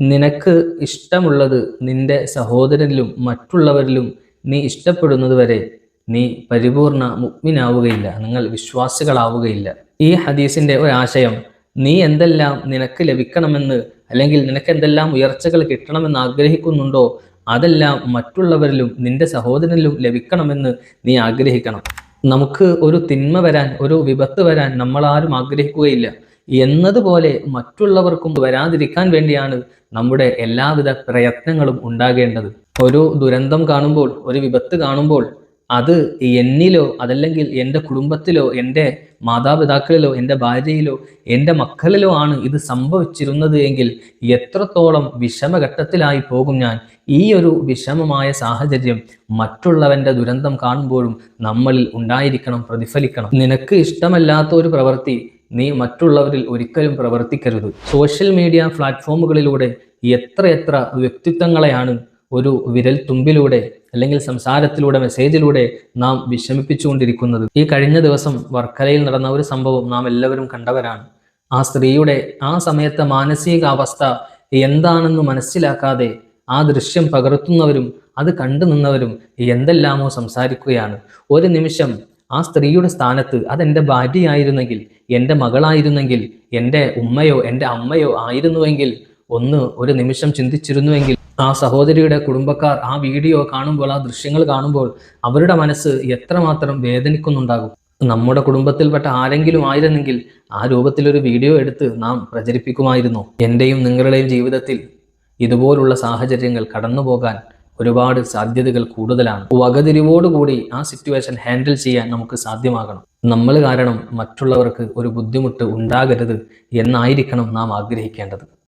നിനക്ക് ഇഷ്ടമുള്ളത് നിന്റെ സഹോദരനിലും മറ്റുള്ളവരിലും നീ ഇഷ്ടപ്പെടുന്നത് വരെ നീ പരിപൂർണ മുഅ്മിനാവുകയില്ല, നിങ്ങൾ വിശ്വാസികളാവുകയില്ല. ഈ ഹദീസിന്റെ ഒരാശയം, നീ എന്തെല്ലാം നിനക്ക് ലഭിക്കണമെന്ന് അല്ലെങ്കിൽ നിനക്ക് എന്തെല്ലാം ഉയർച്ചകൾ കിട്ടണമെന്ന് ആഗ്രഹിക്കുന്നുണ്ടോ അതെല്ലാം മറ്റുള്ളവരിലും നിന്റെ സഹോദരനിലും ലഭിക്കണമെന്ന് നീ ആഗ്രഹിക്കണം. നമുക്ക് ഒരു തിന്മ വരാൻ, ഒരു വിപത്ത് വരാൻ നമ്മളാരും ആഗ്രഹിക്കുകയില്ല. എന്നതുപോലെ മറ്റുള്ളവർക്കും വരാതിരിക്കാൻ വേണ്ടിയാണ് നമ്മുടെ എല്ലാവിധ പ്രയത്നങ്ങളും ഉണ്ടാകേണ്ടത്. ഒരു ദുരന്തം കാണുമ്പോൾ, ഒരു വിപത്ത് കാണുമ്പോൾ അത് എന്നിലോ അതല്ലെങ്കിൽ എൻ്റെ കുടുംബത്തിലോ എൻ്റെ മാതാപിതാക്കളിലോ എൻ്റെ ഭാര്യയിലോ എൻ്റെ മക്കളിലോ ആണ് ഇത് സംഭവിച്ചിരുന്നത് എങ്കിൽ എത്രത്തോളം വിഷമഘട്ടത്തിലായി പോകും ഞാൻ. ഈ ഒരു വിഷമമായ സാഹചര്യം മറ്റുള്ളവൻ്റെ ദുരന്തം കാണുമ്പോഴും നമ്മളിൽ ഉണ്ടായിരിക്കണം, പ്രതിഫലിക്കണം. നിനക്ക് ഇഷ്ടമല്ലാത്ത ഒരു പ്രവൃത്തി നീ മറ്റുള്ളവരിൽ ഒരിക്കലും പ്രവർത്തിക്കരുത്. സോഷ്യൽ മീഡിയ പ്ലാറ്റ്ഫോമുകളിലൂടെ എത്രയെത്ര വ്യക്തിത്വങ്ങളെയാണ് ഒരു വിരൽ തുമ്പിലൂടെ അല്ലെങ്കിൽ സംസാരത്തിലൂടെ, മെസ്സേജിലൂടെ നാം വിഷമിപ്പിച്ചുകൊണ്ടിരിക്കുന്നത്. ഈ കഴിഞ്ഞ ദിവസം വർക്കലയിൽ നടന്ന ഒരു സംഭവം നാം എല്ലാവരും കണ്ടവരാണ്. ആ സ്ത്രീയുടെ ആ സമയത്തെ മാനസികാവസ്ഥ എന്താണെന്ന് മനസ്സിലാക്കാതെ ആ ദൃശ്യം പകർത്തുന്നവരും അത് കണ്ടു നിന്നവരും എന്തെല്ലാമോ സംസാരിക്കുകയാണ്. ഒരു നിമിഷം ആ സ്ത്രീയുടെ സ്ഥാനത്ത് അതെൻ്റെ ഭാര്യയായിരുന്നെങ്കിൽ, എൻ്റെ മകളായിരുന്നെങ്കിൽ, എൻ്റെ ഉമ്മയോ എൻ്റെ അമ്മയോ ആയിരുന്നുവെങ്കിൽ, ഒരു നിമിഷം ചിന്തിച്ചിരുന്നുവെങ്കിൽ ആ സഹോദരിയുടെ കുടുംബക്കാർ ആ വീഡിയോ കാണുമ്പോൾ, ആ ദൃശ്യങ്ങൾ കാണുമ്പോൾ അവരുടെ മനസ്സ് എത്രമാത്രം വേദനിക്കുന്നുണ്ടാകും. നമ്മുടെ കുടുംബത്തിൽപ്പെട്ട ആരെങ്കിലും ആയിരുന്നെങ്കിൽ ആ രൂപത്തിലൊരു വീഡിയോ എടുത്ത് നാം പ്രചരിപ്പിക്കുമായിരുന്നു. എൻ്റെയും നിങ്ങളുടെയും ജീവിതത്തിൽ ഇതുപോലുള്ള സാഹചര്യങ്ങൾ കടന്നു പോകാൻ ഒരുപാട് സാധ്യതകൾ കൂടുതലാണ്. വകതിരിവോടുകൂടി ആ സിറ്റുവേഷൻ ഹാൻഡിൽ ചെയ്യാൻ നമുക്ക് സാധ്യമാകണം. നമ്മൾ കാരണം മറ്റുള്ളവർക്ക് ഒരു ബുദ്ധിമുട്ട് ഉണ്ടാകരുത് എന്നായിരിക്കണം നാം ആഗ്രഹിക്കേണ്ടത്.